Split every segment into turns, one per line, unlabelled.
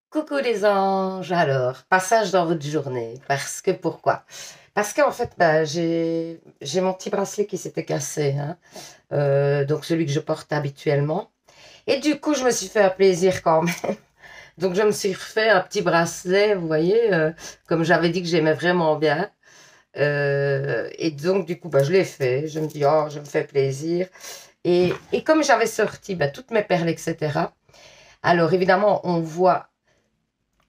Coucou les anges, alors, passage dans votre journée, parce que pourquoi? Parce qu'en fait, bah, j'ai mon petit bracelet qui s'était cassé, hein, donc celui que je porte habituellement. Et du coup, je me suis fait un plaisir quand même. Donc je me suis refait un petit bracelet, vous voyez, comme j'avais dit que j'aimais vraiment bien. Et donc du coup, bah, je l'ai fait. Je me dis, oh, je me fais plaisir. Et comme j'avais sorti bah, toutes mes perles, etc. Alors évidemment, on voit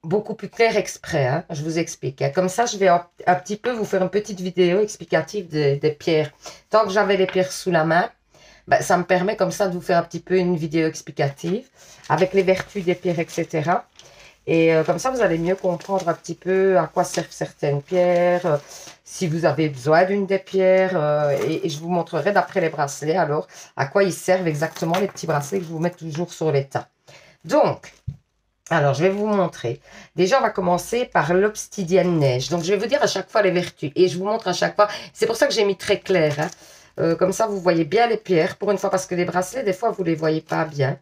beaucoup plus clair exprès, hein, je vous explique, hein. Comme ça, je vais un petit peu vous faire une petite vidéo explicative des pierres. Tant que j'avais les pierres sous la main, ben, ça me permet comme ça de vous faire un petit peu une vidéo explicative avec les vertus des pierres, etc. Et comme ça, vous allez mieux comprendre un petit peu à quoi servent certaines pierres, si vous avez besoin d'une des pierres, et je vous montrerai d'après les bracelets, alors, à quoi ils servent exactement les petits bracelets que je vous mets toujours sur les tas. Donc, alors, je vais vous montrer. Déjà, on va commencer par l'obsidienne neige. Donc, je vais vous dire à chaque fois les vertus. Et je vous montre à chaque fois. C'est pour ça que j'ai mis très clair, hein. Comme ça, vous voyez bien les pierres pour une fois. Parce que les bracelets, des fois, vous ne les voyez pas bien.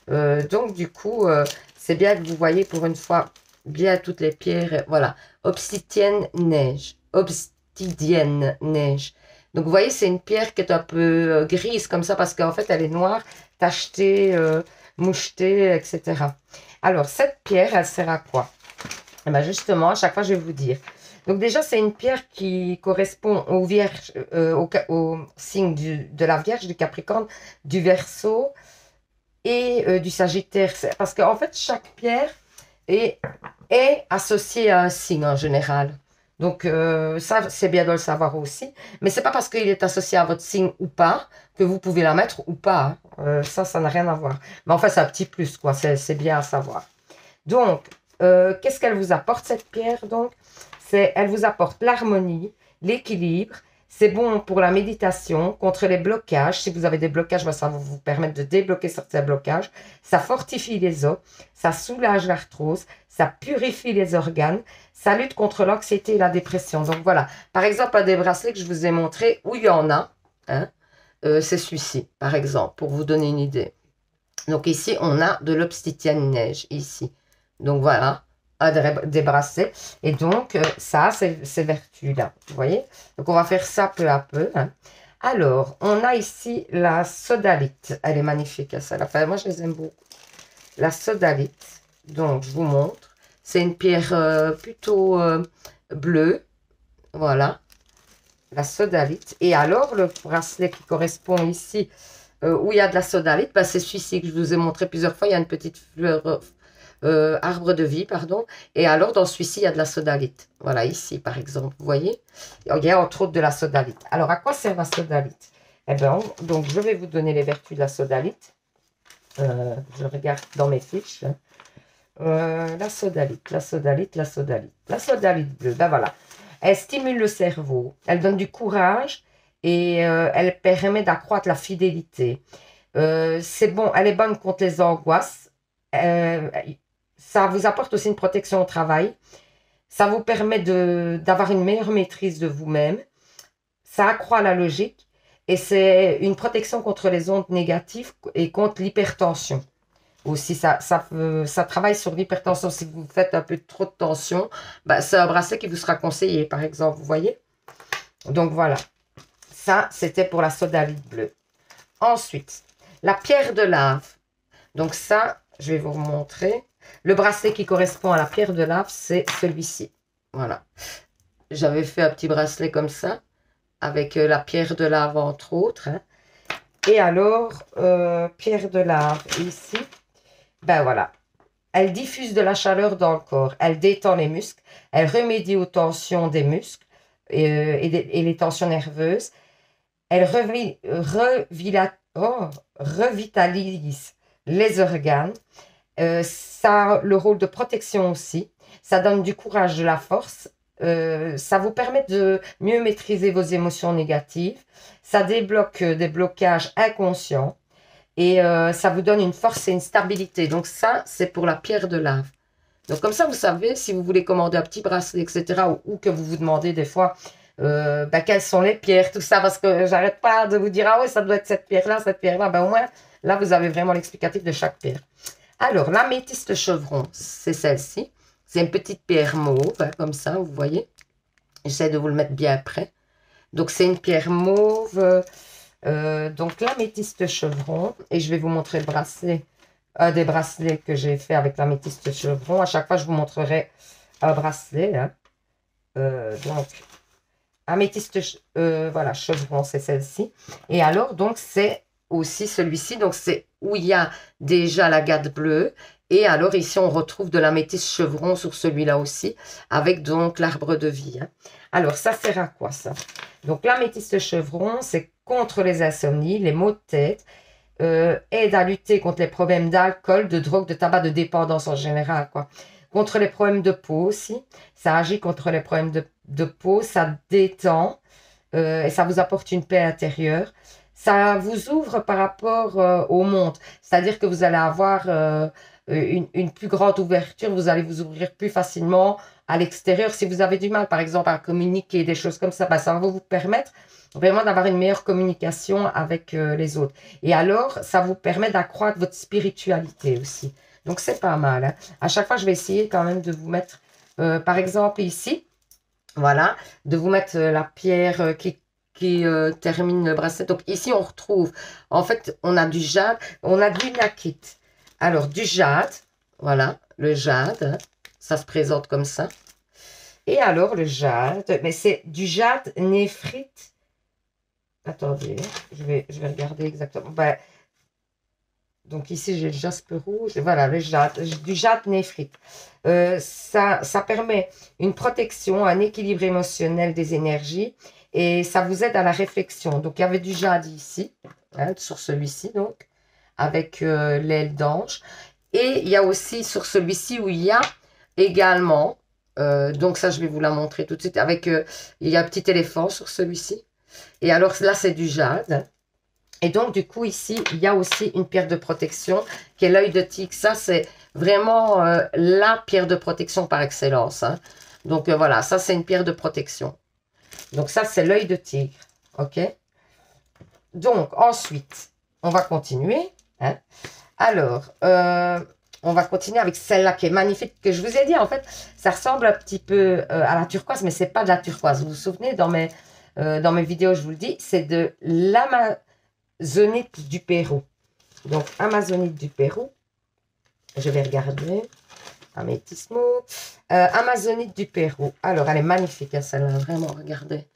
Donc, du coup, c'est bien que vous voyez pour une fois bien toutes les pierres. Voilà. Obsidienne neige. Obsidienne neige. Donc, vous voyez, c'est une pierre qui est un peu grise comme ça. Parce qu'en fait, elle est noire, tachetée, mouchetée, etc. Alors, cette pierre, elle sert à quoi? Eh ben justement, à chaque fois, je vais vous dire. Donc déjà, c'est une pierre qui correspond au vierge, au signe de la Vierge, du Capricorne, du Verseau et du Sagittaire. Parce qu'en fait, chaque pierre est, est associée à un signe en général. Donc ça, c'est bien de le savoir aussi. Mais c'est pas parce qu'il est associé à votre signe ou pas que vous pouvez la mettre ou pas, hein. Ça n'a rien à voir. Mais enfin, c'est un petit plus, quoi. C'est bien à savoir. Donc, qu'est-ce qu'elle vous apporte, cette pierre, donc? Elle vous apporte l'harmonie, l'équilibre. C'est bon pour la méditation, contre les blocages. Si vous avez des blocages, ça va vous permettre de débloquer certains blocages. Ça fortifie les os, ça soulage l'arthrose, ça purifie les organes, ça lutte contre l'anxiété et la dépression. Donc voilà, par exemple, un des bracelets que je vous ai montré, où il y en a, hein, c'est celui-ci, par exemple, pour vous donner une idée. Donc ici, on a de l'obsidienne neige, ici. Donc voilà, des bracelets. Et donc, ça a ces vertus-là. Vous voyez? Donc on va faire ça peu à peu, hein. Alors, on a ici la sodalite. Elle est magnifique, hein, celle-là. Enfin, moi, je les aime beaucoup. La sodalite. Donc, je vous montre. C'est une pierre plutôt bleue. Voilà, la sodalite. Et alors, le bracelet qui correspond ici, où il y a de la sodalite, bah, c'est celui-ci que je vous ai montré plusieurs fois. Il y a une petite fleur, arbre de vie, pardon. Et alors, dans celui-ci, il y a de la sodalite. Voilà, ici, par exemple, vous voyez. Il y a entre autres de la sodalite. Alors, à quoi sert la sodalite? Eh bien, donc, je vais vous donner les vertus de la sodalite. Je regarde dans mes fiches. La sodalite, la sodalite, la sodalite. La sodalite bleue, ben voilà. Elle stimule le cerveau, elle donne du courage et elle permet d'accroître la fidélité. C'est bon, elle est bonne contre les angoisses. Euh, Ça vous apporte aussi une protection au travail. Ça vous permet d'avoir une meilleure maîtrise de vous-même. Ça accroît la logique et c'est une protection contre les ondes négatives et contre l'hypertension. Aussi, ça travaille sur l'hypertension. Si vous faites un peu trop de tension, bah, c'est un bracelet qui vous sera conseillé, par exemple, vous voyez. Donc voilà, ça, c'était pour la sodalite bleue. Ensuite, la pierre de lave. Donc ça, je vais vous montrer. Le bracelet qui correspond à la pierre de lave, c'est celui-ci. Voilà. J'avais fait un petit bracelet comme ça, avec la pierre de lave, entre autres, hein. Et alors, pierre de lave, ici, ben voilà. Elle diffuse de la chaleur dans le corps, elle détend les muscles, elle remédie aux tensions des muscles et les tensions nerveuses. Elle revitalise les organes. Ça a le rôle de protection aussi. Ça donne du courage, de la force. Ça vous permet de mieux maîtriser vos émotions négatives. Ça débloque des blocages inconscients. Et ça vous donne une force et une stabilité. Donc ça, c'est pour la pierre de lave. Donc comme ça, vous savez, si vous voulez commander un petit bracelet, etc., ou que vous vous demandez des fois, quelles sont les pierres, tout ça, parce que j'arrête pas de vous dire, ah ouais, ça doit être cette pierre-là, ben au moins, là, vous avez vraiment l'explicatif de chaque pierre. Alors, l'améthyste chevron, c'est celle-ci. C'est une petite pierre mauve, hein, comme ça, vous voyez. J'essaie de vous le mettre bien près. Donc, c'est une pierre mauve. Donc, l'améthyste chevron. Et je vais vous montrer le bracelet. Un des bracelets que j'ai fait avec l'améthyste chevron. À chaque fois, je vous montrerai un bracelet. Hein. Donc, améthyste, voilà, chevron, c'est celle-ci. Et alors, donc, c'est aussi celui-ci. Donc, c'est où il y a déjà l'agate bleue. Et alors, ici, on retrouve de l'améthyste chevron sur celui-là aussi, avec donc l'arbre de vie. Hein. Alors, ça sert à quoi, ça? Donc, l'améthyste chevron, c'est contre les insomnies, les maux de tête, aide à lutter contre les problèmes d'alcool, de drogue, de tabac, de dépendance en général, quoi. Contre les problèmes de peau aussi. Ça agit contre les problèmes de peau, ça détend et ça vous apporte une paix intérieure. Ça vous ouvre par rapport au monde. C'est-à-dire que vous allez avoir une plus grande ouverture, vous allez vous ouvrir plus facilement à l'extérieur. Si vous avez du mal, par exemple, à communiquer, des choses comme ça, ben, ça va vous permettre vraiment d'avoir une meilleure communication avec les autres. Et alors, ça vous permet d'accroître votre spiritualité aussi. Donc, c'est pas mal. Hein. À chaque fois, je vais essayer quand même de vous mettre, par exemple, ici, voilà, de vous mettre la pierre qui termine le bracelet. Donc, ici, on retrouve, en fait, on a du jade, on a du lakite. Alors, du jade, voilà, le jade, hein, ça se présente comme ça. Et alors, le jade, mais c'est du jade néphrite. Attendez, je vais regarder exactement. Ben, donc ici, j'ai le jaspe rouge. Voilà, le jade, du jade néphrite. Ça permet une protection, un équilibre émotionnel des énergies et ça vous aide à la réflexion. Donc, il y avait du jade ici, hein, sur celui-ci, donc, avec l'aile d'ange. Et il y a aussi sur celui-ci où il y a également, donc ça, je vais vous la montrer tout de suite, avec, il y a un petit éléphant sur celui-ci. Et alors, là, c'est du jade. Et donc, du coup, ici, il y a aussi une pierre de protection qui est l'œil de tigre. Ça, c'est vraiment la pierre de protection par excellence. Hein. Donc, voilà, ça, c'est une pierre de protection. Donc, ça, c'est l'œil de tigre. OK? Donc, ensuite, on va continuer. Hein. Alors, on va continuer avec celle-là qui est magnifique, que je vous ai dit, en fait, ça ressemble un petit peu à la turquoise, mais c'est pas de la turquoise. Vous vous souvenez, dans mes vidéos, je vous le dis, c'est de l'amazonite du Pérou. Donc, amazonite du Pérou. Je vais regarder. Améthyste amazonite du Pérou. Alors, elle est magnifique, hein, celle-là, vraiment, regardez.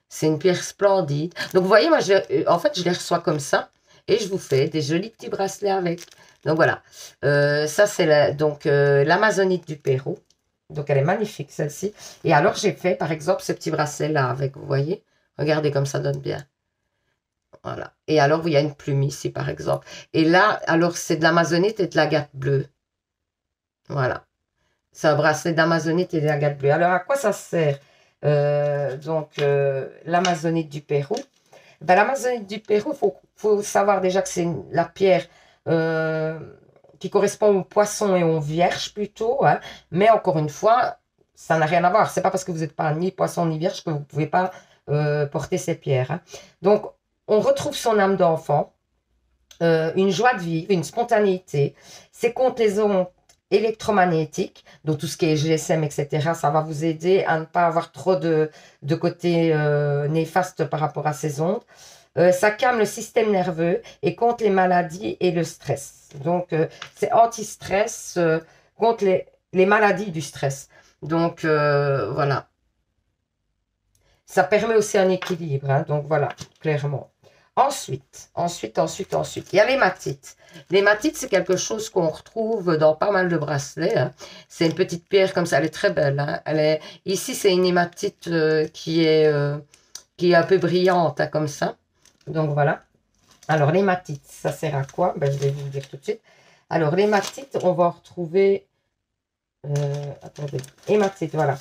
C'est une pierre splendide. Donc, vous voyez, moi, en fait, je les reçois comme ça. Et je vous fais des jolis petits bracelets avec. Donc, voilà. Ça, c'est l'amazonite du Pérou. Donc, elle est magnifique, celle-ci. Et alors, j'ai fait, par exemple, ce petit bracelet-là avec, vous voyez. Regardez comme ça donne bien. Voilà. Et alors, il y a une plume ici, par exemple. Et là, alors, c'est de l'amazonite et de l'agate bleue. Voilà. C'est un bracelet d'amazonite et de l'agate bleue. Alors, à quoi ça sert? L'amazonite du Pérou. Ben, l'amazonite du Pérou, il faut savoir déjà que c'est la pierre qui correspond aux poissons et aux vierges plutôt. Hein. Mais encore une fois, ça n'a rien à voir. C'est pas parce que vous n'êtes pas ni poisson ni vierge que vous ne pouvez pas porter ces pierres. Hein. Donc, on retrouve son âme d'enfant, une joie de vivre, une spontanéité. C'est contre les ondes électromagnétiques, donc tout ce qui est GSM, etc., ça va vous aider à ne pas avoir trop de côté néfaste par rapport à ces ondes. Ça calme le système nerveux et contre les maladies et le stress. Donc, c'est anti-stress contre les maladies du stress. Donc, voilà. Ça permet aussi un équilibre. Hein, donc, voilà, clairement. Ensuite, il y a l'hématite. L'hématite, c'est quelque chose qu'on retrouve dans pas mal de bracelets. Hein. C'est une petite pierre comme ça, elle est très belle. Hein. Ici, c'est une hématite qui est un peu brillante, hein, comme ça. Donc, voilà. Alors, l'hématite, ça sert à quoi? Ben, je vais vous le dire tout de suite. Alors, l'hématite, on va retrouver... attendez, hématite, voilà.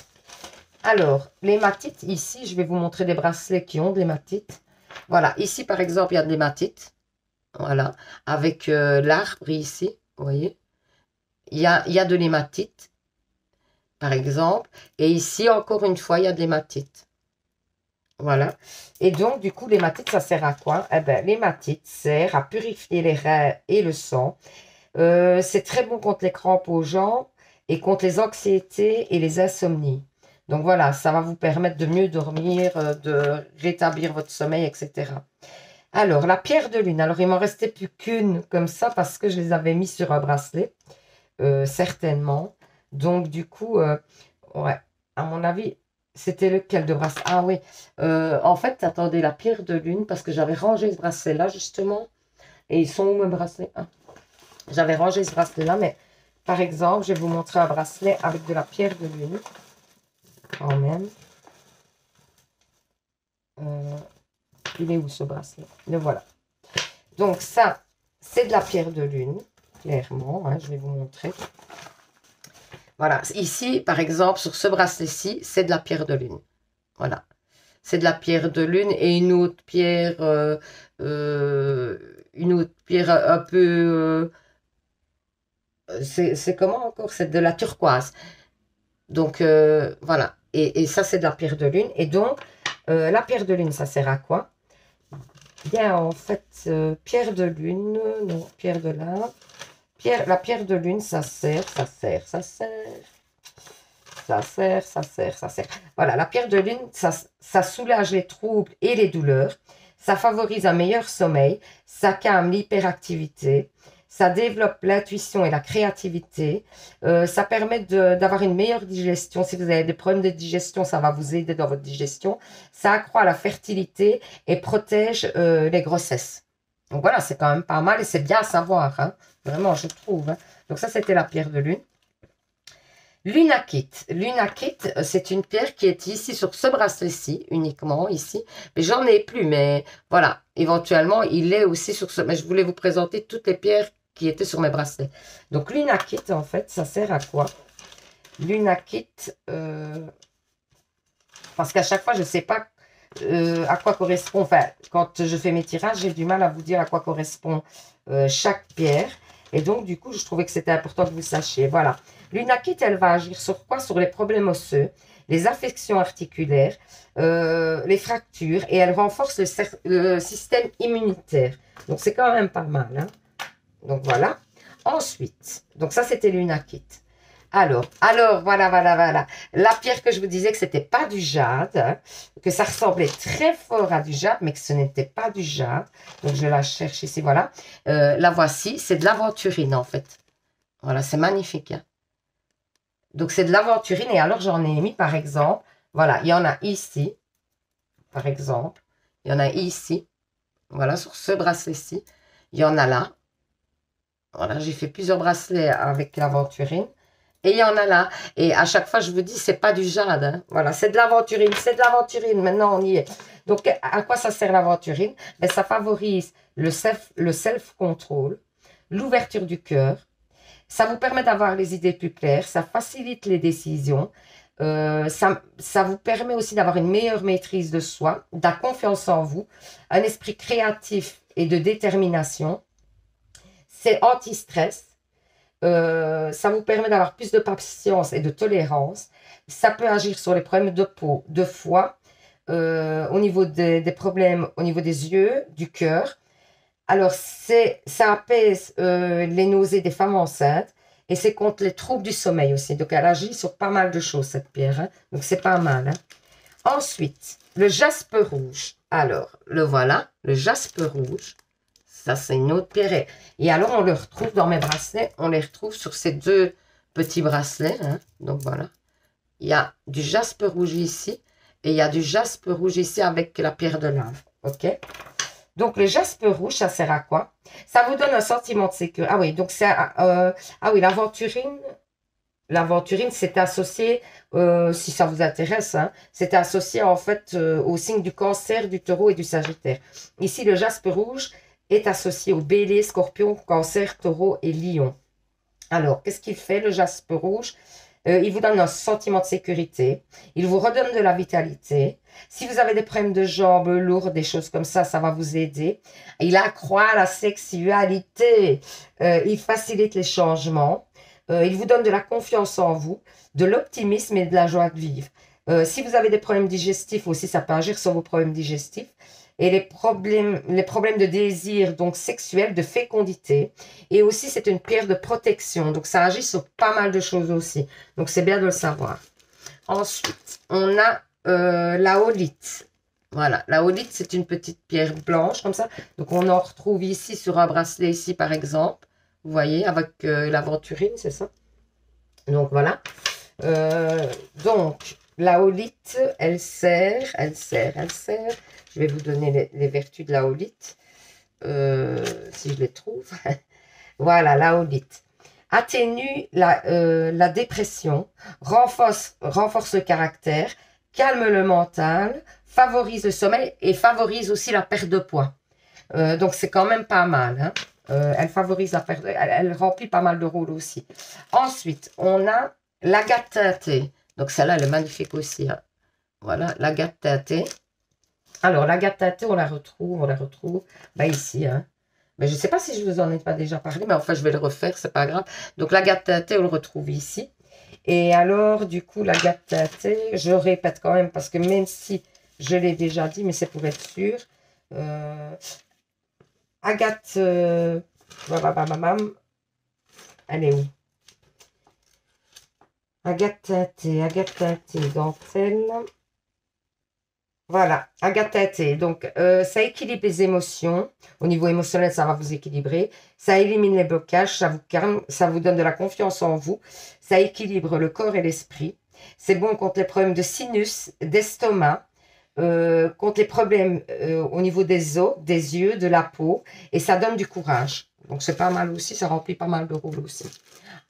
Alors, l'hématite, ici, je vais vous montrer des bracelets qui ont de l'hématite. Voilà, ici, par exemple, il y a de l'hématite. Voilà, avec l'arbre ici, vous voyez. Il y a de l'hématite, par exemple. Et ici, encore une fois, il y a de l'hématite. Voilà. Et donc, du coup, l'hématite, ça sert à quoi? Eh bien, l'hématite sert à purifier les reins et le sang. C'est très bon contre les crampes aux jambes et contre les anxiétés et les insomnies. Donc voilà, ça va vous permettre de mieux dormir, de rétablir votre sommeil, etc. Alors, la pierre de lune. Alors, il m'en restait plus qu'une comme ça parce que je les avais mis sur un bracelet, certainement. Donc, du coup, ouais, à mon avis, c'était lequel de bracelet? Ah oui, en fait, attendez, la pierre de lune, parce que j'avais rangé ce bracelet-là, justement. Et ils sont où mes bracelets? Ah, j'avais rangé ce bracelet-là, mais par exemple, je vais vous montrer un bracelet avec de la pierre de lune, quand même. Il est où ce bracelet? Le voilà. Donc ça, c'est de la pierre de lune, clairement, hein, je vais vous montrer. Voilà, ici, par exemple, sur ce bracelet-ci, c'est de la pierre de lune. Voilà, c'est de la pierre de lune et une autre pierre un peu... c'est comment encore? C'est de la turquoise. Donc, voilà. Et ça, c'est de la pierre de lune. Et donc, la pierre de lune, ça sert à quoi? Bien, en fait, pierre de lune, non, pierre de lin. La pierre de lune, ça sert. Voilà, la pierre de lune, ça soulage les troubles et les douleurs. Ça favorise un meilleur sommeil. Ça calme l'hyperactivité. Ça développe l'intuition et la créativité. Ça permet d'avoir une meilleure digestion. Si vous avez des problèmes de digestion, ça va vous aider dans votre digestion. Ça accroît la fertilité et protège les grossesses. Donc voilà, c'est quand même pas mal et c'est bien à savoir, hein. Vraiment, je trouve, hein. Donc ça, c'était la pierre de lune. Lunakite. Lunakite, c'est une pierre qui est ici sur ce bracelet-ci, uniquement ici. Mais j'en ai plus, mais voilà. Éventuellement, il est aussi sur ce... Mais je voulais vous présenter toutes les pierres qui étaient sur mes bracelets. Donc, lunakite, en fait, ça sert à quoi? Lunakite, parce qu'à chaque fois, je ne sais pas à quoi correspond... Enfin, quand je fais mes tirages, j'ai du mal à vous dire à quoi correspond chaque pierre. Et donc, du coup, je trouvais que c'était important que vous sachiez. Voilà. Lunakite, elle va agir sur quoi? Sur les problèmes osseux, les affections articulaires, les fractures, et elle renforce le système immunitaire. Donc, c'est quand même pas mal, hein? Donc, voilà. Ensuite, donc ça, c'était Lunakite. Alors, voilà. La pierre que je vous disais que c'était pas du jade, hein, que ça ressemblait très fort à du jade, mais que ce n'était pas du jade. Donc, je la cherche ici, voilà. La voici, c'est de l'aventurine, en fait. Voilà, c'est magnifique, hein. Donc, c'est de l'aventurine. Et alors, j'en ai mis, par exemple, voilà, il y en a ici, par exemple. Il y en a ici, voilà, sur ce bracelet-ci. Il y en a là. Voilà, j'ai fait plusieurs bracelets avec l'aventurine. Et il y en a là. Et à chaque fois, je vous dis, c'est pas du jade, hein. Voilà, c'est de l'aventurine. C'est de l'aventurine. Maintenant, on y est. Donc, à quoi ça sert l'aventurine? Ben, ça favorise le self-control, l'ouverture du cœur. Ça vous permet d'avoir les idées plus claires. Ça facilite les décisions. Ça vous permet aussi d'avoir une meilleure maîtrise de soi, de la confiance en vous, un esprit créatif et de détermination. C'est anti-stress. Ça vous permet d'avoir plus de patience et de tolérance. Ça peut agir sur les problèmes de peau, de foie, au niveau des problèmes au niveau des yeux, du cœur. Alors, ça apaise les nausées des femmes enceintes et c'est contre les troubles du sommeil aussi. Donc, elle agit sur pas mal de choses, cette pierre, hein. Donc, c'est pas mal, hein. Ensuite, le jaspe rouge. Alors, le voilà, le jaspe rouge. Ça, c'est une autre pierre. Et alors, on le retrouve dans mes bracelets. On les retrouve sur ces deux petits bracelets, hein. Donc, voilà. Il y a du jaspe rouge ici. Et il y a du jaspe rouge ici avec la pierre de lave. OK? Donc, le jaspe rouge, ça sert à quoi? Ça vous donne un sentiment de sécurité. Ah oui, donc c'est... ah oui, l'aventurine. L'aventurine, c'est associé, si ça vous intéresse, hein, c'est associé en fait au signe du Cancer, du Taureau et du Sagittaire. Ici, le jaspe rouge est associé au Bélier, Scorpion, Cancer, Taureau et Lion. Alors, qu'est-ce qu'il fait, le jaspe rouge? Il vous donne un sentiment de sécurité. Il vous redonne de la vitalité. Si vous avez des problèmes de jambes lourdes, des choses comme ça va vous aider. Il accroît la sexualité. Il facilite les changements. Il vous donne de la confiance en vous, de l'optimisme et de la joie de vivre. Si vous avez des problèmes digestifs aussi, ça peut agir sur vos problèmes digestifs. et les problèmes de désir, donc sexuel, de fécondité. Et aussi, c'est une pierre de protection. Donc, ça agit sur pas mal de choses aussi. Donc, c'est bien de le savoir. Ensuite, on a la holite. Voilà, la holite, c'est une petite pierre blanche comme ça. Donc, on en retrouve ici sur un bracelet, ici, par exemple. Vous voyez, avec l'aventurine, c'est ça. Donc, voilà. Donc, la holite, elle sert. Je vais vous donner les vertus de la holite, si je les trouve. Voilà, la holite. Atténue la dépression, renforce le caractère, calme le mental, favorise le sommeil et favorise aussi la perte de poids. Donc, c'est quand même pas mal. Hein. Elle favorise la perte, elle remplit pas mal de rôles aussi. Ensuite, on a l'agate teintée. Donc, celle-là, elle est magnifique aussi. Hein. Voilà, l'agate teintée. Alors, l'agate teintée, on la retrouve ici. Hein. Mais je ne sais pas si je vous en ai pas déjà parlé, mais enfin, je vais le refaire, c'est pas grave. Donc, l'agate teintée, on le retrouve ici. Et alors, du coup, l'agate teintée, je répète quand même, parce que même si je l'ai déjà dit, mais c'est pour être sûr. Agate, elle est où? Agate teintée, dentelle. Voilà, agate teintée. Donc, ça équilibre les émotions. Au niveau émotionnel, ça va vous équilibrer. Ça élimine les blocages, ça vous calme, ça vous donne de la confiance en vous. Ça équilibre le corps et l'esprit. C'est bon contre les problèmes de sinus, d'estomac, contre les problèmes au niveau des os, des yeux, de la peau. Et ça donne du courage. Donc, c'est pas mal aussi, ça remplit pas mal de rôles aussi.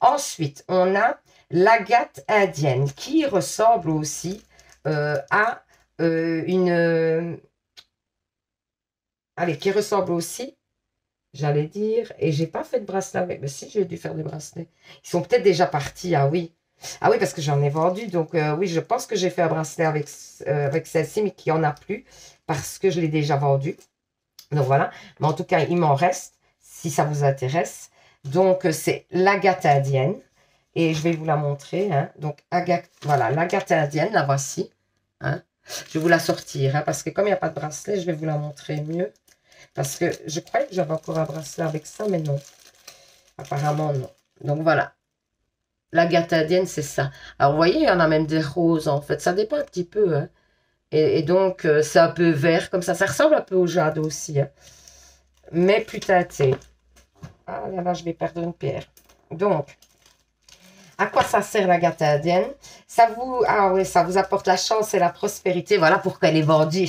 Ensuite, on a l'agate indienne qui ressemble aussi à qui ressemble aussi, j'allais dire, et j'ai pas fait de bracelet avec, mais si, j'ai dû faire des bracelets. Ils sont peut-être déjà partis, ah oui. Ah oui, parce que j'en ai vendu, donc oui, je pense que j'ai fait un bracelet avec celle-ci, mais qu'il n'y en a plus, parce que je l'ai déjà vendu. Donc voilà, mais en tout cas, il m'en reste, si ça vous intéresse. Donc, c'est l'agate indienne, et je vais vous la montrer. Hein. Donc, voilà, l'agate indienne, la voici. Hein. Je vais vous la sortir, hein, parce que comme il n'y a pas de bracelet, je vais vous la montrer mieux. Parce que je croyais que j'avais encore un bracelet avec ça, mais non. Apparemment, non. Donc, voilà. L'agate indienne, c'est ça. Alors, vous voyez, il y en a même des roses, en fait. Ça dépend un petit peu. Hein. Et donc, c'est un peu vert, comme ça. Ça ressemble un peu au jade aussi. Hein. Mais plus teinté. Ah là là, je vais perdre une pierre. Donc, à quoi ça sert l'agate indienne? Ça vous apporte la chance et la prospérité. Voilà pourquoi elle est vendue.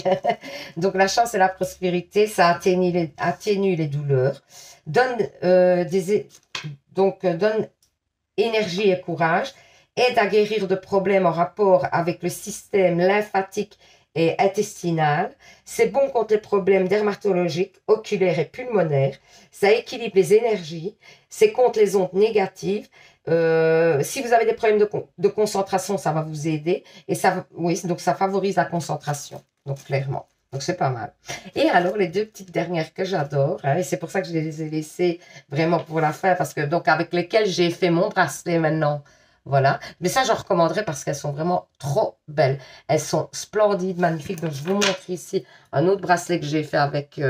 Donc, la chance et la prospérité, ça atténue les douleurs, donne énergie et courage, aide à guérir de problèmes en rapport avec le système lymphatique et intestinal. C'est bon contre les problèmes dermatologiques, oculaires et pulmonaires. Ça équilibre les énergies. C'est contre les ondes négatives. Si vous avez des problèmes de concentration, ça va vous aider. Et donc ça favorise la concentration. Donc clairement. Donc c'est pas mal. Et alors les deux petites dernières que j'adore, hein, et c'est pour ça que je les ai laissées vraiment pour la fin, parce que donc avec lesquelles j'ai fait mon bracelet maintenant. Voilà. Mais ça, je recommanderais parce qu'elles sont vraiment trop belles. Elles sont splendides, magnifiques. Donc je vous montre ici un autre bracelet que j'ai fait avec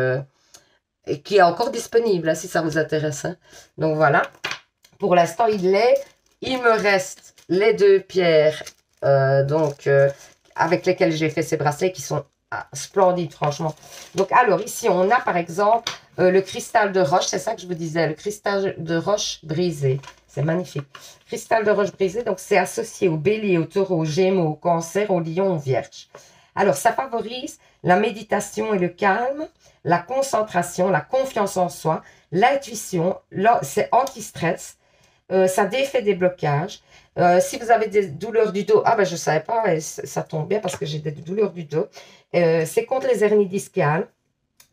et qui est encore disponible, hein, si ça vous intéresse. Hein. Donc voilà. Pour l'instant, il me reste les deux pierres avec lesquelles j'ai fait ces bracelets qui sont splendides, franchement. Donc, alors, ici, on a par exemple le cristal de roche. C'est ça que je vous disais, le cristal de roche brisé. C'est magnifique. Cristal de roche brisé, donc c'est associé au bélier, au taureau, au gémeaux, au cancer, au lion, au vierge. Alors, ça favorise la méditation et le calme, la concentration, la confiance en soi, l'intuition, c'est anti-stress. Ça défait des blocages. Si vous avez des douleurs du dos, je ne savais pas, et ça tombe bien parce que j'ai des douleurs du dos. C'est contre les hernies discales.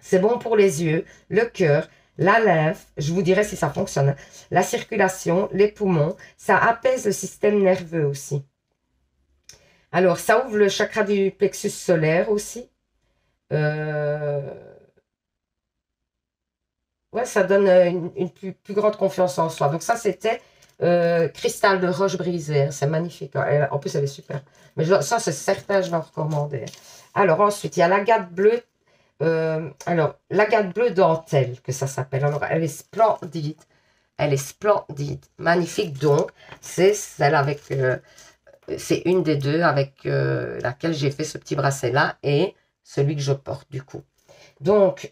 C'est bon pour les yeux, le cœur, la lymphe. Je vous dirai si ça fonctionne. La circulation, les poumons. Ça apaise le système nerveux aussi. Alors, ça ouvre le chakra du plexus solaire aussi. Ouais, ça donne une plus grande confiance en soi. Donc ça, c'était cristal de roche brisée. Hein. C'est magnifique. Hein. En plus, elle est super. Mais ça, c'est certain, je vais en recommander. Alors ensuite, il y a l'agate bleue Alors, l'agate bleue dentelle, que ça s'appelle. Alors, elle est splendide. Elle est splendide. Magnifique. Donc, c'est celle avec... c'est une des deux avec laquelle j'ai fait ce petit bracelet-là et celui que je porte, du coup. Donc,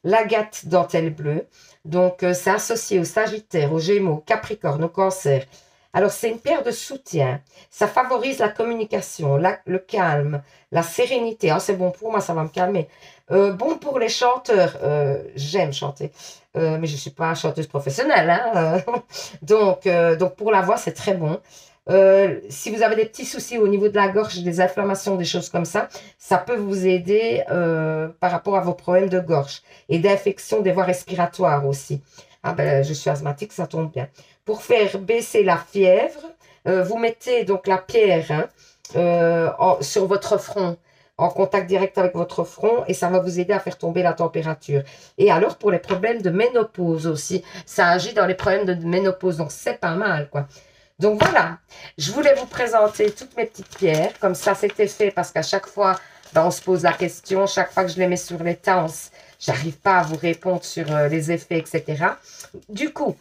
l'agate dentelle bleue. Donc, c'est associé au Sagittaire, au Gémeaux, Capricorne, au Cancer. Alors, c'est une pierre de soutien. Ça favorise la communication, le calme, la sérénité. Ah, c'est bon pour moi, ça va me calmer. Bon pour les chanteurs. J'aime chanter. Mais je ne suis pas chanteuse professionnelle. Hein. donc, pour la voix, c'est très bon. Si vous avez des petits soucis au niveau de la gorge, des inflammations, des choses comme ça peut vous aider par rapport à vos problèmes de gorge et d'infection des voies respiratoires aussi. Ah ben, je suis asthmatique, ça tombe bien. Pour faire baisser la fièvre, vous mettez donc la pierre sur votre front, en contact direct avec votre front, et ça va vous aider à faire tomber la température. Et alors, pour les problèmes de ménopause aussi, ça agit dans les problèmes de ménopause, donc c'est pas mal, quoi. Donc voilà, je voulais vous présenter toutes mes petites pierres, comme ça c'était fait, parce qu'à chaque fois, ben, on se pose la question, chaque fois que je les mets sur les tasses, j'arrive pas à vous répondre sur les effets, etc. Du coup,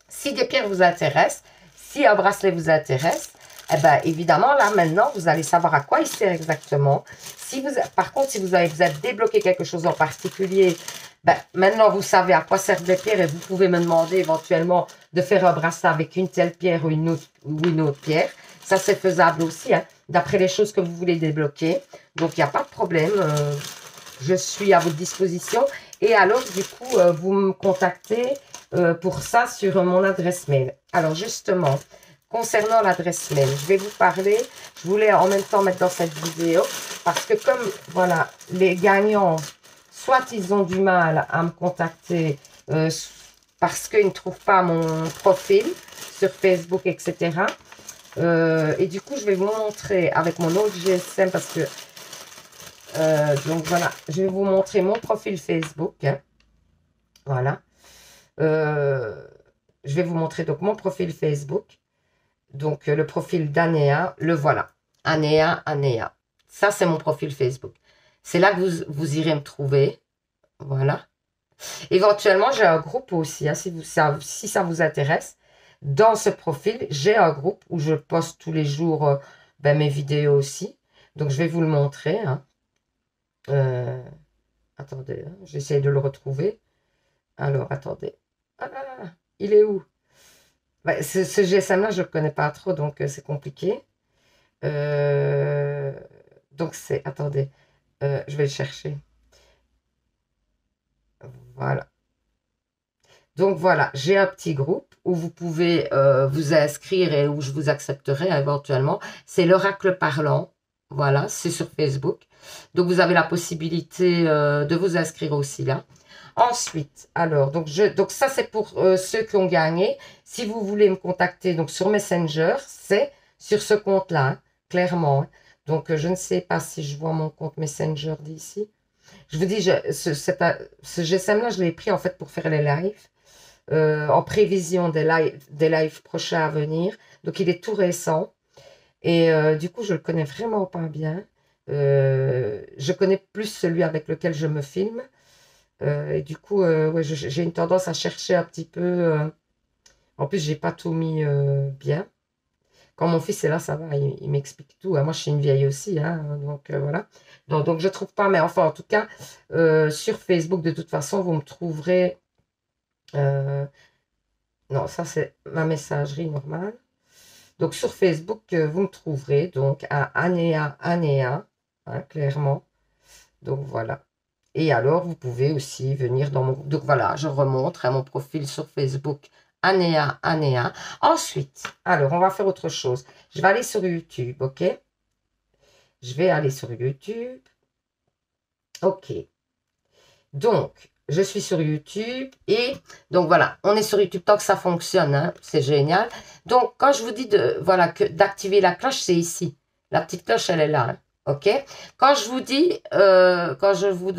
si des pierres vous intéressent, si un bracelet vous intéresse, eh ben, évidemment, là, maintenant, vous allez savoir à quoi il sert exactement. Si vous, par contre, si vous avez débloqué quelque chose en particulier, ben, maintenant, vous savez à quoi servent les pierres et vous pouvez me demander éventuellement de faire un bracelet avec une telle pierre ou une autre pierre. Ça, c'est faisable aussi, hein, d'après les choses que vous voulez débloquer. Donc, il n'y a pas de problème. Je suis à votre disposition. Et alors, du coup, vous me contactez pour ça sur mon adresse mail. Alors, justement, concernant l'adresse mail, je vais vous parler. Je voulais en même temps mettre dans cette vidéo parce que comme, voilà, les gagnants, soit ils ont du mal à me contacter parce qu'ils ne trouvent pas mon profil sur Facebook, etc. Et du coup, je vais vous montrer avec mon autre GSM parce que donc voilà, je vais vous montrer mon profil Facebook. Hein. Voilà. Je vais vous montrer donc mon profil Facebook. Donc le profil d'Anéa, le voilà. Anéa. Ça, c'est mon profil Facebook. C'est là que vous irez me trouver. Voilà. Éventuellement, j'ai un groupe aussi, hein, si ça vous intéresse. Dans ce profil, j'ai un groupe où je poste tous les jours ben, mes vidéos aussi. Donc, je vais vous le montrer. Hein. Attendez, hein, j'essaie de le retrouver. Alors, attendez. Ah, il est où? Ben, ce GSM-là, je ne le connais pas trop, donc c'est compliqué. Donc, c'est... Attendez, je vais le chercher. Voilà. Donc voilà, j'ai un petit groupe où vous pouvez vous inscrire et où je vous accepterai éventuellement. C'est l'Oracle Parlant. Voilà, c'est sur Facebook. Donc vous avez la possibilité de vous inscrire aussi là. Ensuite, alors, donc ça c'est pour ceux qui ont gagné. Si vous voulez me contacter donc sur Messenger, c'est sur ce compte-là, hein, clairement. Hein. Donc je ne sais pas si je vois mon compte Messenger d'ici. Je vous dis, ce GSM-là, je l'ai pris en fait pour faire les lives. En prévision des lives prochains à venir. Donc, il est tout récent. Et du coup, je le connais vraiment pas bien. Je connais plus celui avec lequel je me filme. Et du coup, ouais, j'ai une tendance à chercher un petit peu. En plus, j'ai pas tout mis bien. Quand mon fils est là, ça va, il m'explique tout. Moi, je suis une vieille aussi, hein, donc voilà. Donc, je trouve pas, mais enfin, en tout cas, sur Facebook, de toute façon, vous me trouverez... non, ça, c'est ma messagerie normale. Donc, sur Facebook, vous me trouverez donc à Anéa, hein, clairement. Donc, voilà. Et alors, vous pouvez aussi venir dans mon groupe. Donc, voilà, je remonte à mon profil sur Facebook, Anéa. Ensuite, alors, on va faire autre chose. Je vais aller sur YouTube, ok? Je vais aller sur YouTube. Ok. Donc, je suis sur YouTube et donc voilà, on est sur YouTube tant que ça fonctionne, hein, c'est génial. Donc, quand je vous dis d'activer la cloche, c'est ici. La petite cloche, elle est là, hein, ok? Quand je vous dis, quand je vous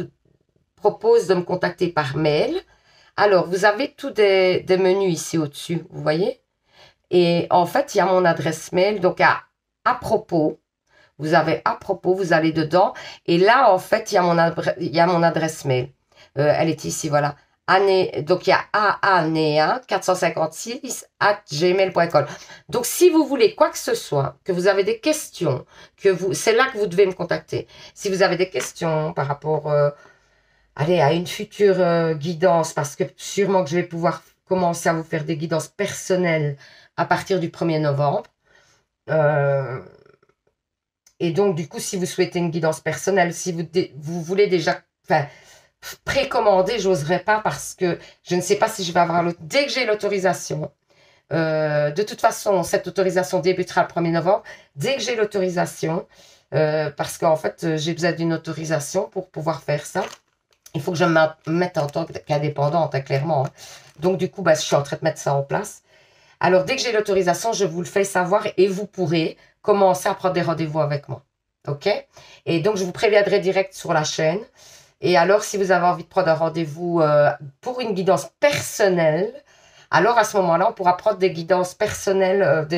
propose de me contacter par mail, alors vous avez tous des menus ici au-dessus, vous voyez? Et en fait, il y a mon adresse mail, donc à propos, vous avez à propos, vous allez dedans. Et là, en fait, il y a mon adresse mail. Elle est ici, voilà. Donc, il y a aanéa456@gmail.com. Donc, si vous voulez quoi que ce soit, que vous avez des questions, c'est là que vous devez me contacter. Si vous avez des questions par rapport, allez, à une future guidance, parce que sûrement que je vais pouvoir commencer à vous faire des guidances personnelles à partir du 1er novembre. Et donc, du coup, si vous souhaitez une guidance personnelle, si vous voulez déjà... Enfin, précommander, j'oserais pas parce que je ne sais pas si je vais avoir dès que j'ai l'autorisation. De toute façon, cette autorisation débutera le 1er novembre. Dès que j'ai l'autorisation, parce qu'en fait, j'ai besoin d'une autorisation pour pouvoir faire ça. Il faut que je me mette en tant qu'indépendante, hein, clairement. Hein. Donc, du coup, bah, je suis en train de mettre ça en place. Alors, dès que j'ai l'autorisation, je vous le fais savoir et vous pourrez commencer à prendre des rendez-vous avec moi. OK? Et donc, je vous préviendrai direct sur la chaîne. Et alors, si vous avez envie de prendre un rendez-vous pour une guidance personnelle, alors à ce moment-là, on pourra prendre des guidances personnelles,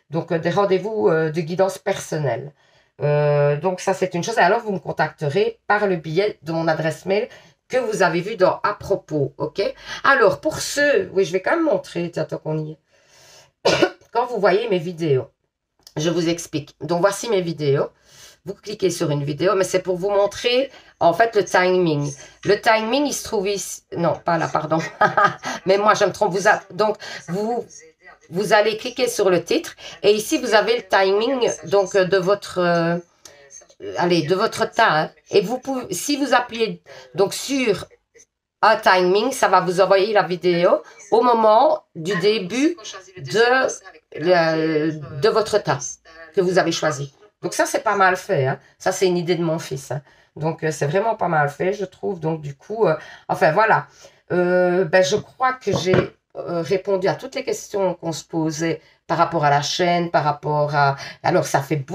donc des rendez-vous de guidance personnelle. Donc ça, c'est une chose. Et alors, vous me contacterez par le billet de mon adresse mail que vous avez vu dans « À propos ». OK? Alors, pour ceux... Oui, je vais quand même montrer, tant qu'on y est. Quand vous voyez mes vidéos, je vous explique. Donc, voici mes vidéos. Vous cliquez sur une vidéo, mais c'est pour vous montrer, en fait, le timing. Le timing, il se trouve ici. Non, pas là, pardon. Mais moi, je me trompe. Donc, vous allez cliquer sur le titre. Et ici, vous avez le timing donc, de votre... de votre temps. Hein. Et vous pouvez, si vous appuyez donc, sur un timing, ça va vous envoyer la vidéo au moment du début de votre temps que vous avez choisi. Donc ça, c'est pas mal fait. Hein. Ça, c'est une idée de mon fils. Hein. Donc, c'est vraiment pas mal fait, je trouve. Donc, du coup, enfin, voilà. Je crois que j'ai répondu à toutes les questions qu'on se posait par rapport à la chaîne, par rapport à... Alors, ça fait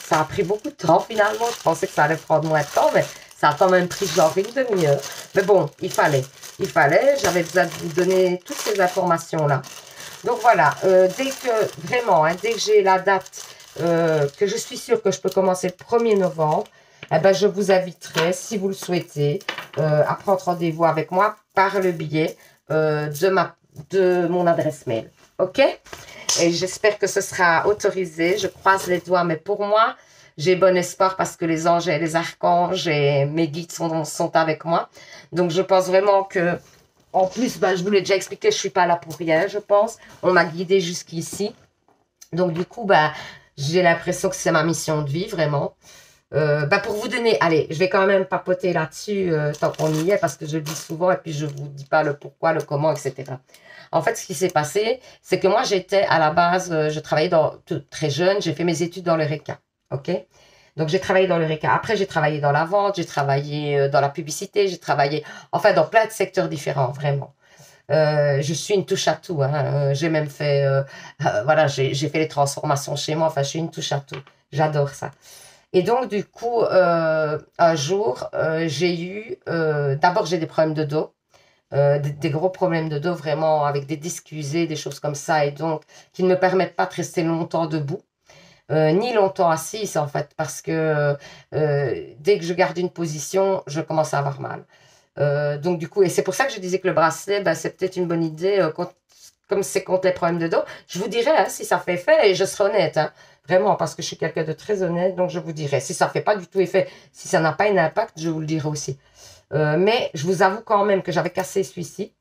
ça a pris beaucoup de temps, finalement. Je pensais que ça allait prendre moins de temps, mais ça a quand même pris genre une demi-heure. Mais bon, il fallait. J'avais besoin de vous donner toutes ces informations-là. Donc, voilà. Dès que j'ai la date... que je suis sûre que je peux commencer le 1er novembre, eh ben, je vous inviterai, si vous le souhaitez, à prendre rendez-vous avec moi par le biais de mon adresse mail. OK? Et j'espère que ce sera autorisé. Je croise les doigts, mais pour moi, j'ai bon espoir parce que les anges et les archanges et mes guides sont avec moi. Donc, je pense vraiment que, en plus, je vous l'ai déjà expliqué, je ne suis pas là pour rien, je pense. On m'a guidée jusqu'ici. Donc, du coup, j'ai l'impression que c'est ma mission de vie, vraiment. Pour vous donner... Allez, je vais quand même papoter là-dessus tant qu'on y est, parce que je le dis souvent, et puis je ne vous dis pas le pourquoi, le comment, etc. En fait, ce qui s'est passé, c'est que moi, j'étais à la base... je travaillais très jeune, j'ai fait mes études dans le RECA. OK? Donc, j'ai travaillé dans le RECA. Après, j'ai travaillé dans la vente, j'ai travaillé dans la publicité, j'ai travaillé... Enfin, dans plein de secteurs différents, vraiment. Je suis une touche à tout. Hein. J'ai même fait, voilà, j'ai fait les transformations chez moi. Enfin, je suis une touche à tout. J'adore ça. Et donc, du coup, un jour, j'ai eu, d'abord, j'ai des problèmes de dos, des gros problèmes de dos, vraiment, avec des disques usés, des choses comme ça, et donc, qui ne me permettent pas de rester longtemps debout. Ni longtemps assise, en fait, parce que dès que je garde une position, je commence à avoir mal. Donc du coup, et c'est pour ça que je disais que le bracelet, c'est peut-être une bonne idée, comme c'est contre les problèmes de dos. Je vous dirai hein, si ça fait effet, et je serai honnête, hein, vraiment, parce que je suis quelqu'un de très honnête, donc je vous dirai. Si ça fait pas du tout effet, si ça n'a pas un impact, je vous le dirai aussi. Mais je vous avoue quand même que j'avais cassé celui-ci.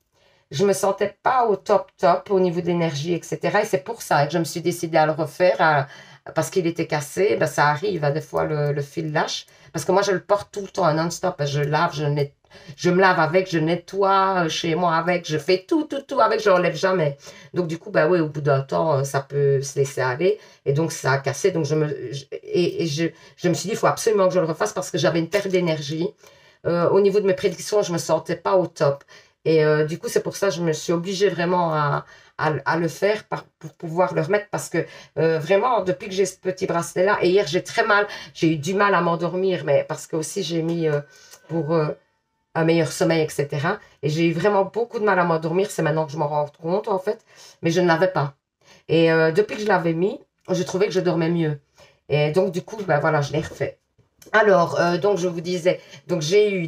Je me sentais pas au top au niveau de l'énergie, etc. Et c'est pour ça que je me suis décidée à le refaire, parce qu'il était cassé. Ça arrive, hein, des fois le fil lâche. Parce que moi, je le porte tout le temps, non-stop. Je lave, je me lave avec, je nettoie chez moi avec, je fais tout avec, je l'enlève jamais. Donc, du coup, oui, au bout d'un temps, ça peut se laisser aller. Et donc, ça a cassé. Donc, je me suis dit, il faut absolument que je le refasse parce que j'avais une perte d'énergie. Au niveau de mes prédictions, je me sentais pas au top. Et du coup, c'est pour ça que je me suis obligée vraiment à le faire pour pouvoir le remettre parce que vraiment, depuis que j'ai ce petit bracelet-là, et hier, j'ai eu du mal à m'endormir, mais parce que aussi, j'ai mis pour un meilleur sommeil, etc. Et j'ai eu vraiment beaucoup de mal à m'endormir. C'est maintenant que je m'en rends compte, en fait. Mais je ne l'avais pas. Et depuis que je l'avais mis, je trouvais que je dormais mieux. Et donc, du coup, ben voilà, je l'ai refait. Alors, donc je vous disais, donc j'ai eu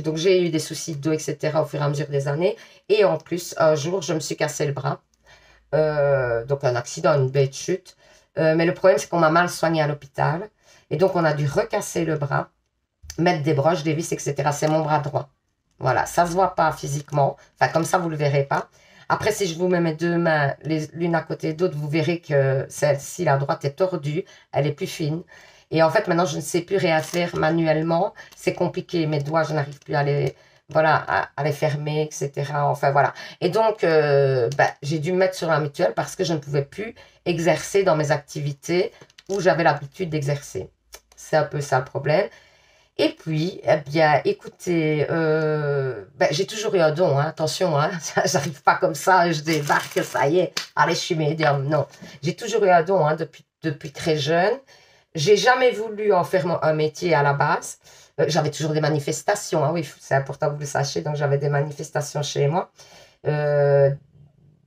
donc j'ai eu des soucis de dos, etc. au fur et à mesure des années. Et en plus, un jour, je me suis cassé le bras. Donc un accident, une bête chute. Mais le problème, c'est qu'on m'a mal soigné à l'hôpital. Et donc, on a dû recasser le bras, mettre des broches, des vis, etc. C'est mon bras droit. Voilà, ça se voit pas physiquement. Enfin, comme ça, vous le verrez pas. Après, si je vous mets mes deux mains l'une à côté de l'autre, vous verrez que celle-ci, la droite, est tordue. Elle est plus fine. Et en fait, maintenant, je ne sais plus rien faire manuellement. C'est compliqué. Mes doigts, je n'arrive plus à les, voilà, à les fermer, etc. Enfin, voilà. Et donc, ben, j'ai dû me mettre sur la mutuelle parce que je ne pouvais plus exercer dans mes activités où j'avais l'habitude d'exercer. C'est un peu ça le problème. Et puis, eh bien, écoutez, ben, j'ai toujours eu un don, hein, attention, hein, j'arrive pas comme ça, je débarque, ça y est, allez, je suis médium. Non, j'ai toujours eu un don, hein, depuis très jeune. J'ai jamais voulu en faire un métier à la base. J'avais toujours des manifestations, hein, oui, c'est important que vous le sachiez, donc j'avais des manifestations chez moi. Euh,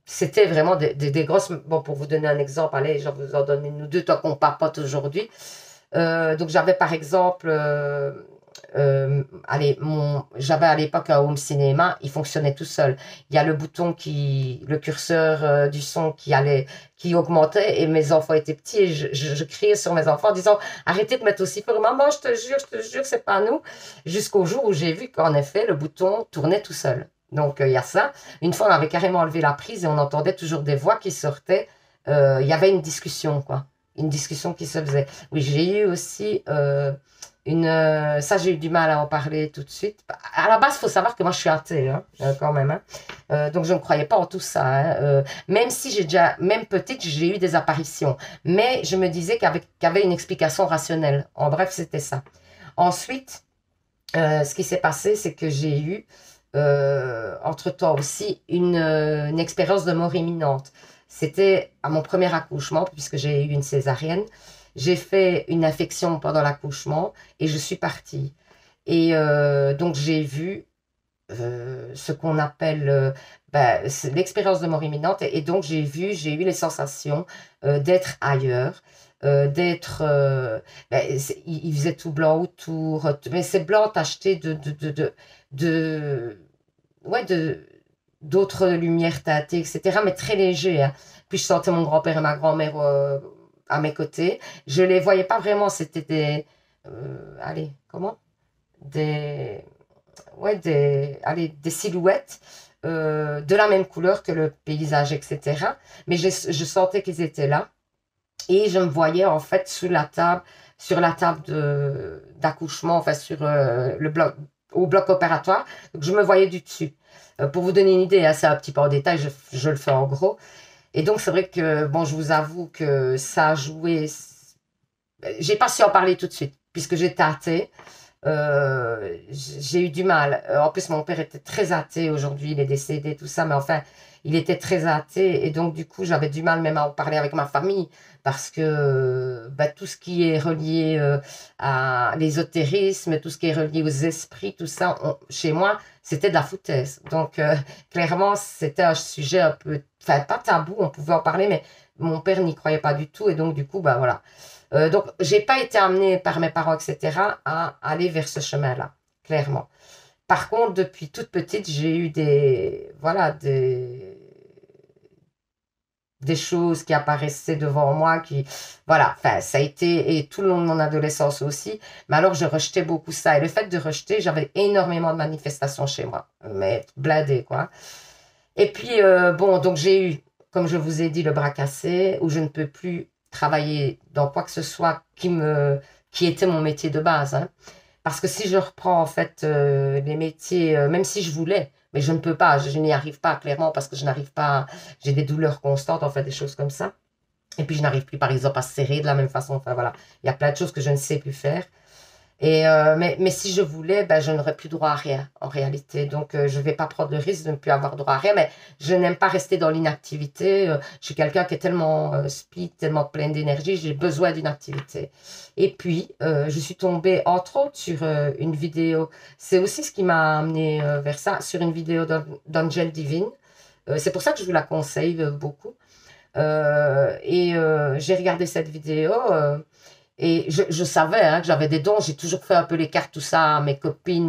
C'était vraiment des grosses... Bon, pour vous donner un exemple, allez, je vous en donne une ou deux, tant qu'on papote aujourd'hui. Donc j'avais par exemple, allez, j'avais à l'époque un home cinéma, il fonctionnait tout seul. Il y a le bouton le curseur du son qui augmentait et mes enfants étaient petits et je criais sur mes enfants en disant arrêtez de mettre aussi fort, maman, je te jure, c'est pas nous. Jusqu'au jour où j'ai vu qu'en effet le bouton tournait tout seul. Donc il y a ça. Une fois on avait carrément enlevé la prise et on entendait toujours des voix qui sortaient. Il y avait une discussion quoi. Une discussion qui se faisait. Oui, j'ai eu aussi ça, j'ai eu du mal à en parler tout de suite. À la base, il faut savoir que moi, je suis athée, hein, quand même. Hein. Donc, je ne croyais pas en tout ça. Hein. Même si même petite, j'ai eu des apparitions. Mais je me disais qu'il y avait une explication rationnelle. En bref, c'était ça. Ensuite, ce qui s'est passé, c'est que j'ai eu, entre-temps aussi, une expérience de mort imminente. C'était à mon premier accouchement, puisque j'ai eu une césarienne. J'ai fait une infection pendant l'accouchement et je suis partie. Et donc, j'ai vu ce qu'on appelle ben, l'expérience de mort imminente. Et donc, j'ai eu les sensations d'être ailleurs, d'être... ben, il faisait tout blanc autour, mais c'est blanc tacheté de ouais, d'autres lumières teintées, etc., mais très léger. Hein. Puis je sentais mon grand-père et ma grand-mère à mes côtés. Je les voyais pas vraiment, c'était des... allez, comment? Des... Ouais, allez, des silhouettes de la même couleur que le paysage, etc. Mais je sentais qu'ils étaient là. Et je me voyais en fait sur la table d'accouchement, enfin sur au bloc opératoire. Donc je me voyais du dessus. Pour vous donner une idée, hein, c'est un petit peu en détail, je le fais en gros. Et donc c'est vrai que, bon, je vous avoue que ça a joué. J'ai pas su en parler tout de suite, puisque j'étais athée. J'ai eu du mal. En plus, mon père était très athée. Aujourd'hui, il est décédé, tout ça. Mais enfin, il était très athée. Et donc, du coup, j'avais du mal même à en parler avec ma famille. Parce que bah, tout ce qui est relié à l'ésotérisme, tout ce qui est relié aux esprits, tout ça, chez moi, c'était de la foutaise. Donc, clairement, c'était un sujet un peu... Enfin, pas tabou, on pouvait en parler, mais mon père n'y croyait pas du tout. Et donc, du coup, bah voilà. Donc, j'ai pas été amenée par mes parents, etc., à aller vers ce chemin-là, clairement. Par contre, depuis toute petite, j'ai eu voilà, des choses qui apparaissaient devant moi, voilà, enfin, ça a été, et tout le long de mon adolescence aussi, mais alors je rejetais beaucoup ça. Et le fait de rejeter, j'avais énormément de manifestations chez moi, mais blindé, quoi. Et puis, bon, donc j'ai eu, comme je vous ai dit, le bras cassé, où je ne peux plus travailler dans quoi que ce soit qui était mon métier de base. Hein. Parce que si je reprends, en fait, les métiers, même si je voulais, mais je ne peux pas, je n'y arrive pas, clairement, parce que je n'arrive pas, j'ai des douleurs constantes, en fait, des choses comme ça. Et puis, je n'arrive plus, par exemple, à serrer de la même façon. Enfin, voilà, il y a plein de choses que je ne sais plus faire. Et mais si je voulais, ben, je n'aurais plus droit à rien en réalité. Donc, je ne vais pas prendre le risque de ne plus avoir droit à rien. Mais je n'aime pas rester dans l'inactivité. Je suis quelqu'un qui est tellement speed, tellement plein d'énergie. J'ai besoin d'une activité. Et puis, je suis tombée, entre autres, sur une vidéo. C'est aussi ce qui m'a amené vers ça, sur une vidéo d'Angel Divine. C'est pour ça que je vous la conseille beaucoup. Et j'ai regardé cette vidéo. Et je savais hein, que j'avais des dons. J'ai toujours fait un peu les cartes, tout ça, à mes copines,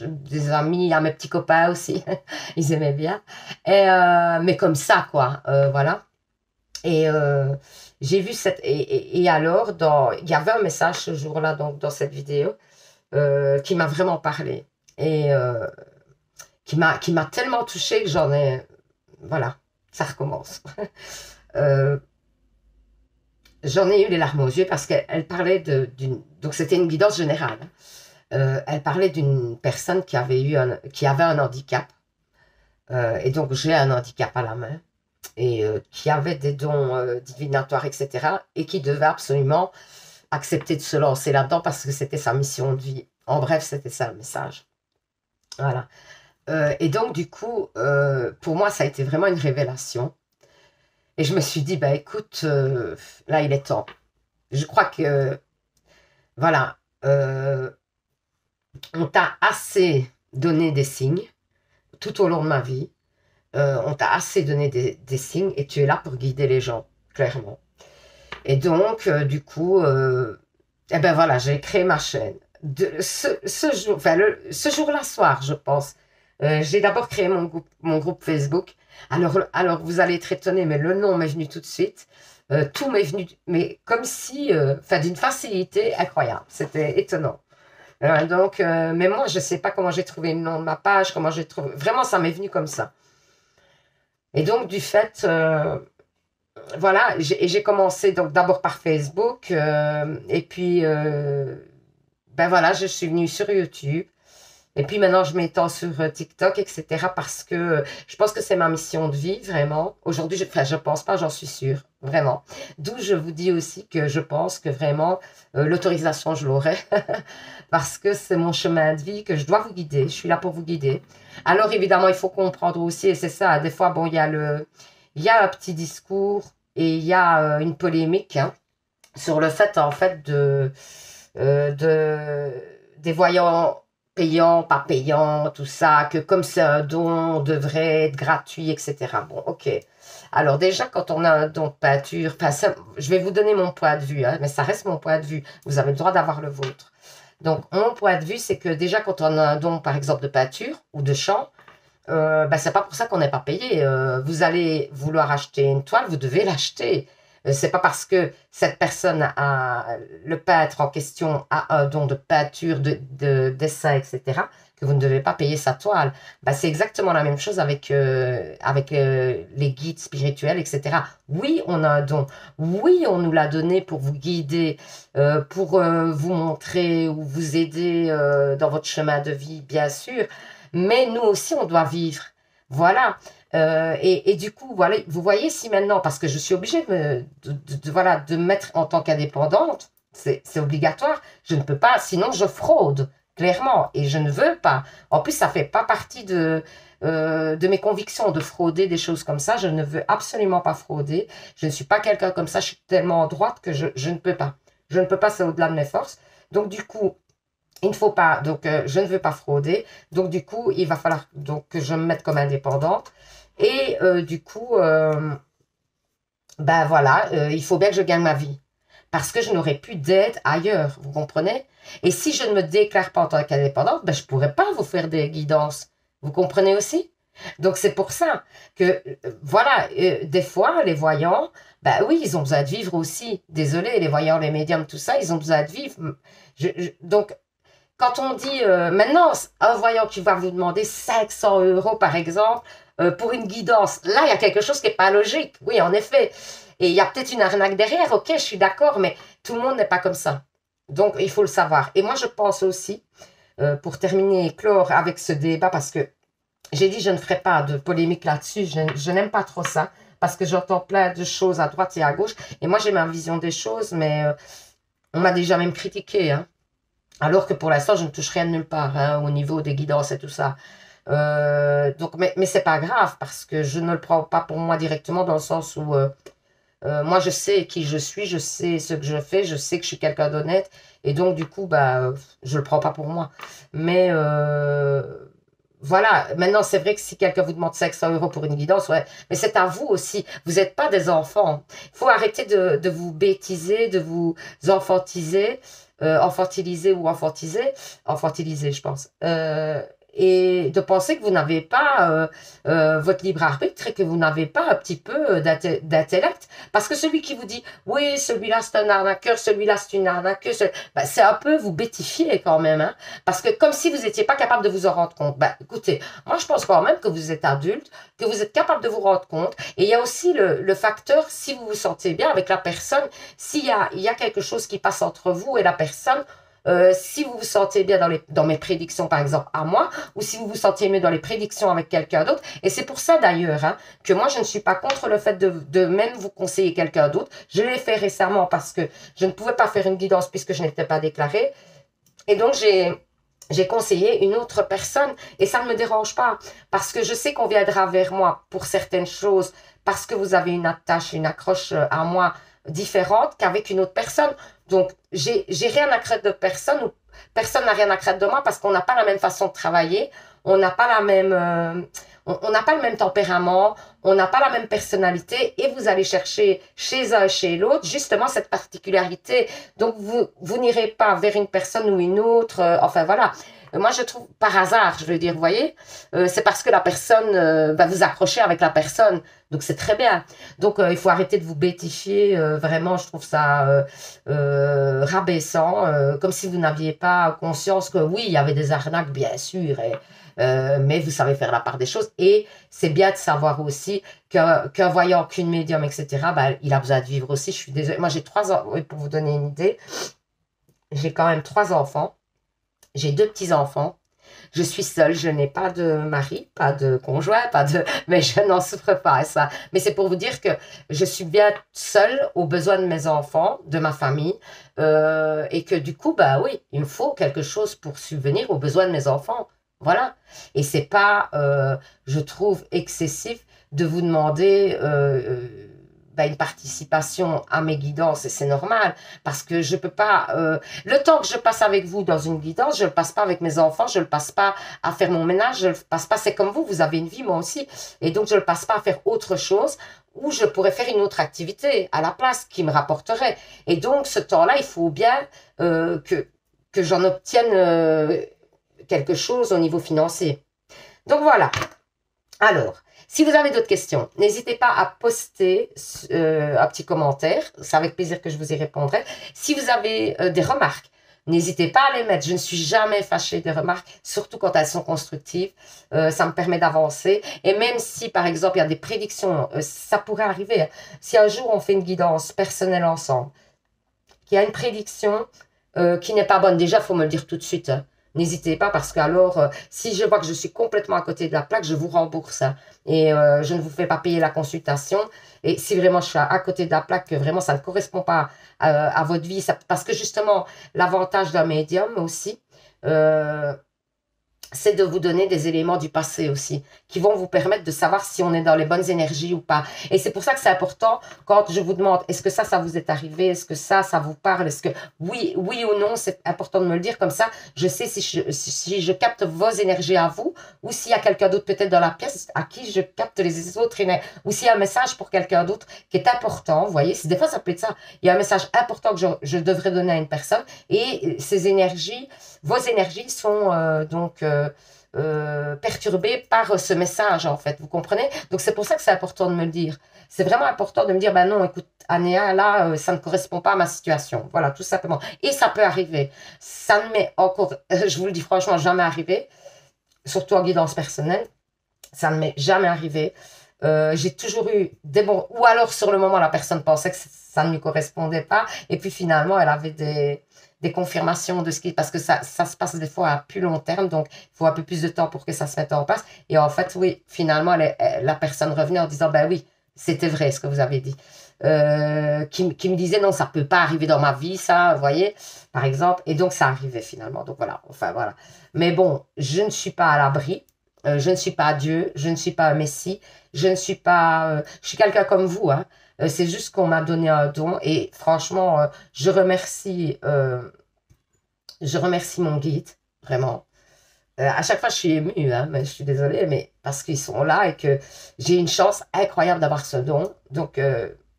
des amis, à mes petits copains aussi. Ils aimaient bien. Mais comme ça, quoi. Voilà. Et j'ai vu et alors, il y avait un message ce jour-là, donc dans cette vidéo, qui m'a vraiment parlé. Et qui m'a tellement touchée que j'en ai... Voilà, ça recommence. Euh, J'en ai eu les larmes aux yeux parce qu'elle parlait d'une... Donc c'était une guidance générale. Elle parlait d'une personne qui avait un handicap. Et donc j'ai un handicap à la main. Et qui avait des dons divinatoires, etc. Et qui devait absolument accepter de se lancer là-dedans parce que c'était sa mission de vie. En bref, c'était ça le message. Voilà. Et donc, du coup, pour moi, ça a été vraiment une révélation. Et je me suis dit, bah écoute, là, il est temps. Je crois que, voilà, on t'a assez donné des signes tout au long de ma vie. On t'a assez donné des signes et tu es là pour guider les gens, clairement. Et donc, du coup, eh ben voilà, j'ai créé ma chaîne. Ce jour, enfin, ce jour-là soir, je pense, j'ai d'abord créé mon groupe Facebook. Alors, vous allez être étonnés, mais le nom m'est venu tout de suite. Tout m'est venu, mais comme si, enfin, d'une facilité incroyable. C'était étonnant. Donc, mais moi, je sais pas comment j'ai trouvé le nom de ma page, comment j'ai trouvé. Vraiment, ça m'est venu comme ça. Et donc, du fait, voilà, j'ai commencé donc d'abord par Facebook, et puis, ben voilà, je suis venue sur YouTube. Et puis maintenant, je m'étends sur TikTok, etc. parce que je pense que c'est ma mission de vie, vraiment. Aujourd'hui, enfin, je pense pas, j'en suis sûre, vraiment. D'où je vous dis aussi que je pense que vraiment, l'autorisation, je l'aurai. Parce que c'est mon chemin de vie, que je dois vous guider. Je suis là pour vous guider. Alors, évidemment, il faut comprendre aussi, et c'est ça, des fois, bon, il y a un petit discours et il y a une polémique hein, sur le fait, en fait, des voyants payant, pas payant, tout ça, que comme c'est un don, on devrait être gratuit, etc. Bon, ok. Alors déjà, quand on a un don de peinture, je vais vous donner mon point de vue, hein, mais ça reste mon point de vue. Vous avez le droit d'avoir le vôtre. Donc, mon point de vue, c'est que déjà, quand on a un don, par exemple, de peinture ou de chant, ben, c'est pas pour ça qu'on n'est pas payé. Vous allez vouloir acheter une toile, vous devez l'acheter. C'est pas parce que cette personne le peintre en question a un don de peinture, de dessin, etc., que vous ne devez pas payer sa toile. Ben, c'est exactement la même chose avec les guides spirituels, etc. Oui, on a un don. Oui, on nous l'a donné pour vous guider, pour vous montrer ou vous aider dans votre chemin de vie, bien sûr. Mais nous aussi, on doit vivre. Voilà. Et du coup, voilà, vous voyez, si maintenant, parce que je suis obligée voilà, de me mettre en tant qu'indépendante, c'est obligatoire, je ne peux pas, sinon je fraude, clairement, et je ne veux pas. En plus, ça fait pas partie de mes convictions de frauder des choses comme ça, je ne veux absolument pas frauder, je ne suis pas quelqu'un comme ça, je suis tellement en droite que je ne peux pas. Je ne peux pas, c'est au-delà de mes forces. Donc, du coup, il ne faut pas, donc je ne veux pas frauder. Donc du coup, il va falloir donc que je me mette comme indépendante. Et du coup, ben voilà, il faut bien que je gagne ma vie. Parce que je n'aurai plus d'aide ailleurs, vous comprenez? Et si je ne me déclare pas en tant qu'indépendante, ben je ne pourrai pas vous faire des guidances. Vous comprenez aussi? Donc c'est pour ça que, voilà, des fois, les voyants, ben oui, ils ont besoin de vivre aussi. Désolé, les voyants, les médiums, tout ça, ils ont besoin de vivre. Donc, quand on dit maintenant, un voyant qui va vous demander 500 € par exemple pour une guidance, là il y a quelque chose qui n'est pas logique. Oui, en effet. Et il y a peut-être une arnaque derrière, ok, je suis d'accord, mais tout le monde n'est pas comme ça. Donc il faut le savoir. Et moi je pense aussi, pour terminer et clore avec ce débat, parce que j'ai dit je ne ferai pas de polémique là-dessus, je n'aime pas trop ça, parce que j'entends plein de choses à droite et à gauche. Et moi j'ai ma vision des choses, mais on m'a déjà même critiqué, hein. Alors que pour l'instant, je ne touche rien de nulle part hein, au niveau des guidances et tout ça. Donc, mais c'est pas grave parce que je ne le prends pas pour moi directement dans le sens où moi je sais qui je suis, je sais ce que je fais, je sais que je suis quelqu'un d'honnête et donc du coup bah je le prends pas pour moi. Mais voilà, maintenant c'est vrai que si quelqu'un vous demande 500 € pour une guidance, ouais, mais c'est à vous aussi. Vous n'êtes pas des enfants. Il faut arrêter de vous bêtiser, de vous enfantiser, enfantiliser ou enfantiser, enfantiliser, je pense. Et de penser que vous n'avez pas votre libre arbitre et que vous n'avez pas un petit peu d'intellect. Parce que celui qui vous dit, oui, celui-là c'est un arnaqueur, celui-là c'est une arnaqueuse, ben, c'est un peu vous bêtifier quand même. Hein, parce que comme si vous n'étiez pas capable de vous en rendre compte. Ben, écoutez, moi je pense quand même que vous êtes adulte, que vous êtes capable de vous rendre compte. Et il y a aussi le facteur, si vous vous sentez bien avec la personne, il y a quelque chose qui passe entre vous et la personne, si vous vous sentez bien dans mes prédictions, par exemple, à moi, ou si vous vous sentiez mieux dans les prédictions avec quelqu'un d'autre. Et c'est pour ça, d'ailleurs, hein, que moi, je ne suis pas contre le fait de même vous conseiller quelqu'un d'autre. Je l'ai fait récemment parce que je ne pouvais pas faire une guidance puisque je n'étais pas déclarée. Et donc, j'ai conseillé une autre personne et ça ne me dérange pas parce que je sais qu'on viendra vers moi pour certaines choses parce que vous avez une attache, une accroche à moi différente qu'avec une autre personne. Donc, j'ai rien à craindre de personne ou personne n'a rien à craindre de moi parce qu'on n'a pas la même façon de travailler, on n'a pas la même, on n'a pas le même tempérament, on n'a pas la même personnalité et vous allez chercher chez un et chez l'autre justement cette particularité. Donc, vous n'irez pas vers une personne ou une autre, enfin voilà. Moi, je trouve, par hasard, je veux dire, vous voyez, c'est parce que la personne va vous accrocher avec la personne. Donc, c'est très bien. Donc, il faut arrêter de vous bêtifier. Vraiment, je trouve ça rabaissant. Comme si vous n'aviez pas conscience que, oui, il y avait des arnaques, bien sûr. Mais vous savez faire la part des choses. Et c'est bien de savoir aussi qu'un voyant, qu'une médium, etc., ben, il a besoin de vivre aussi. Je suis désolée. Moi, j'ai 3 ans, oui, pour vous donner une idée, j'ai quand même 3 enfants. J'ai 2 petits-enfants. Je suis seule, je n'ai pas de mari, pas de conjoint, mais je n'en souffre pas, ça. Mais c'est pour vous dire que je suis bien seule aux besoins de mes enfants, de ma famille, et que du coup, bah oui, il me faut quelque chose pour subvenir aux besoins de mes enfants. Voilà. Et c'est pas, je trouve, excessif de vous demander une participation à mes guidances et c'est normal parce que je peux pas le temps que je passe avec vous dans une guidance, je le passe pas avec mes enfants, je le passe pas à faire mon ménage, je le passe pas, c'est comme vous avez une vie moi aussi et donc je le passe pas à faire autre chose où je pourrais faire une autre activité à la place qui me rapporterait et donc ce temps-là il faut bien que j'en obtienne quelque chose au niveau financier. Donc voilà. Alors, si vous avez d'autres questions, n'hésitez pas à poster un petit commentaire. C'est avec plaisir que je vous y répondrai. Si vous avez des remarques, n'hésitez pas à les mettre. Je ne suis jamais fâchée des remarques, surtout quand elles sont constructives. Ça me permet d'avancer. Et même si, par exemple, il y a des prédictions, ça pourrait arriver. Hein. Si un jour on fait une guidance personnelle ensemble, qu'il y a une prédiction qui n'est pas bonne, déjà, il faut me le dire tout de suite. Hein. N'hésitez pas parce que alors, si je vois que je suis complètement à côté de la plaque, je vous rembourse. Hein. Et je ne vous fais pas payer la consultation. Et si vraiment je suis à côté de la plaque, que vraiment ça ne correspond pas à votre vie, parce que justement, l'avantage d'un médium aussi, c'est de vous donner des éléments du passé aussi, qui vont vous permettre de savoir si on est dans les bonnes énergies ou pas. Et c'est pour ça que c'est important, quand je vous demande, est-ce que ça vous est arrivé, est-ce que ça vous parle, est-ce que oui ou non, c'est important de me le dire, comme ça, je sais si je capte vos énergies à vous, ou s'il y a quelqu'un d'autre peut-être dans la pièce à qui je capte les autres énergies, ou s'il y a un message pour quelqu'un d'autre qui est important, vous voyez, des fois ça peut être ça, il y a un message important que je devrais donner à une personne, et ces énergies, vos énergies sont perturbées par ce message, en fait. Vous comprenez? Donc, c'est pour ça que c'est important de me le dire. C'est vraiment important de me dire, ben non, écoute, Anéa, là, ça ne correspond pas à ma situation. Voilà, tout simplement. Et ça peut arriver. Ça ne m'est encore, je vous le dis franchement, jamais arrivé. Surtout en guidance personnelle. Ça ne m'est jamais arrivé. J'ai toujours eu des bons... Ou alors, sur le moment, la personne pensait que ça ne lui correspondait pas. Et puis, finalement, elle avait des confirmations de ce qui... Parce que ça se passe des fois à plus long terme, donc il faut un peu plus de temps pour que ça se mette en place. Et en fait, oui, finalement, la personne revenait en disant, ben oui, c'était vrai ce que vous avez dit. Qui me disait, non, ça peut pas arriver dans ma vie, ça, vous voyez, par exemple. Et donc, ça arrivait finalement. Donc, voilà, enfin, voilà. Mais bon, je ne suis pas à l'abri. Je ne suis pas Dieu, je ne suis pas un Messie, je ne suis pas... je suis quelqu'un comme vous, hein. C'est juste qu'on m'a donné un don et franchement, je remercie mon guide, vraiment. À chaque fois, je suis émue, hein, mais je suis désolée, mais parce qu'ils sont là et que j'ai une chance incroyable d'avoir ce don. Donc,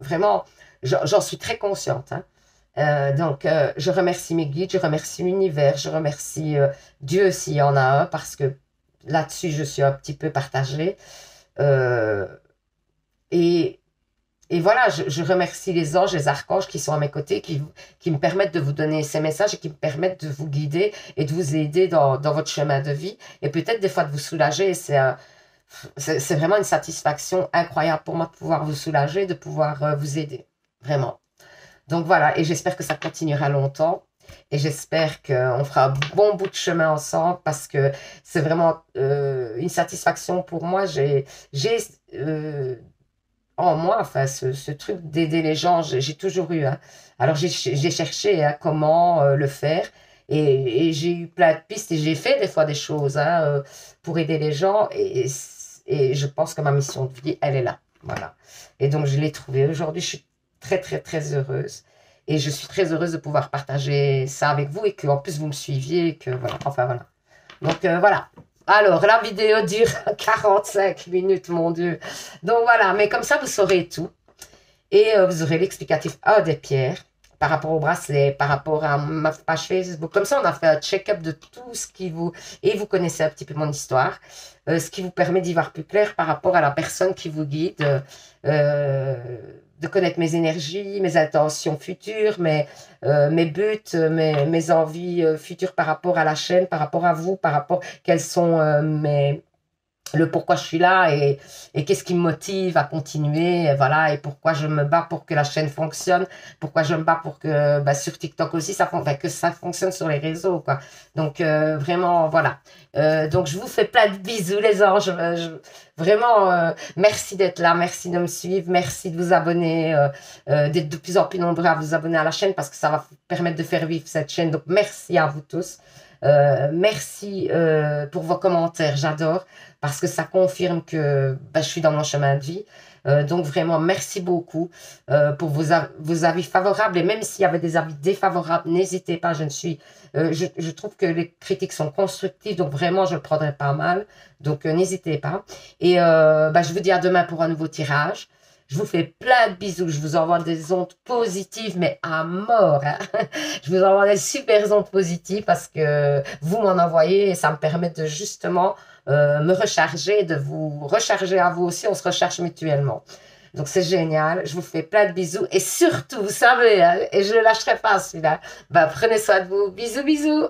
vraiment, j'en suis très consciente. Hein. Donc, je remercie mes guides, je remercie l'univers, je remercie Dieu s'il y en a un, parce que là-dessus, je suis un petit peu partagée. Euh, et, et voilà, je remercie les anges, les archanges qui sont à mes côtés, qui me permettent de vous donner ces messages et qui me permettent de vous guider et de vous aider dans votre chemin de vie. Et peut-être des fois de vous soulager. C'est vraiment une satisfaction incroyable pour moi de pouvoir vous soulager, de pouvoir vous aider. Vraiment. Donc voilà, et j'espère que ça continuera longtemps. Et j'espère qu'on fera un bon bout de chemin ensemble parce que c'est vraiment une satisfaction pour moi. J'ai en moi, enfin, ce truc d'aider les gens, j'ai toujours eu. Hein. Alors j'ai cherché hein, comment le faire et j'ai eu plein de pistes et j'ai fait des fois des choses hein, pour aider les gens et je pense que ma mission de vie, elle est là. Voilà. Et donc je l'ai trouvée. Aujourd'hui, je suis très, très, très heureuse. Et je suis très heureuse de pouvoir partager ça avec vous et qu'en plus vous me suiviez et que voilà, enfin voilà. Donc voilà. Alors, la vidéo dure 45 minutes, mon Dieu. Donc voilà, mais comme ça, vous saurez tout. Et vous aurez l'explicatif A des pierres par rapport au bracelet, par rapport à ma page Facebook. Comme ça, on a fait un check-up de tout ce qui vous... Et vous connaissez un petit peu mon histoire. Ce qui vous permet d'y voir plus clair par rapport à la personne qui vous guide. De connaître mes énergies, mes intentions futures, mes buts, mes envies futures par rapport à la chaîne, par rapport à vous, par rapport quels sont le pourquoi je suis là et qu'est-ce qui me motive à continuer, et voilà, et pourquoi je me bats pour que la chaîne fonctionne, pourquoi je me bats pour que bah, sur TikTok aussi, que ça fonctionne sur les réseaux, quoi. Donc, vraiment, voilà. Donc, je vous fais plein de bisous, les anges. Vraiment, merci d'être là, merci de me suivre, merci de vous abonner, d'être de plus en plus nombreux à vous abonner à la chaîne parce que ça va permettre de faire vivre cette chaîne. Donc, merci à vous tous. Merci pour vos commentaires, j'adore parce que ça confirme que bah, je suis dans mon chemin de vie. Donc vraiment, merci beaucoup pour vos avis favorables et même s'il y avait des avis défavorables, n'hésitez pas, je trouve que les critiques sont constructives, donc vraiment, je le prendrai pas mal. Donc n'hésitez pas. Et bah, je vous dis à demain pour un nouveau tirage. Je vous fais plein de bisous. Je vous envoie des ondes positives, mais à mort. Hein. Je vous envoie des super ondes positives parce que vous m'en envoyez et ça me permet de justement me recharger, de vous recharger à vous aussi. On se recharge mutuellement. Donc, c'est génial. Je vous fais plein de bisous. Et surtout, vous savez, hein, et je ne le lâcherai pas celui-là, bah, prenez soin de vous. Bisous, bisous.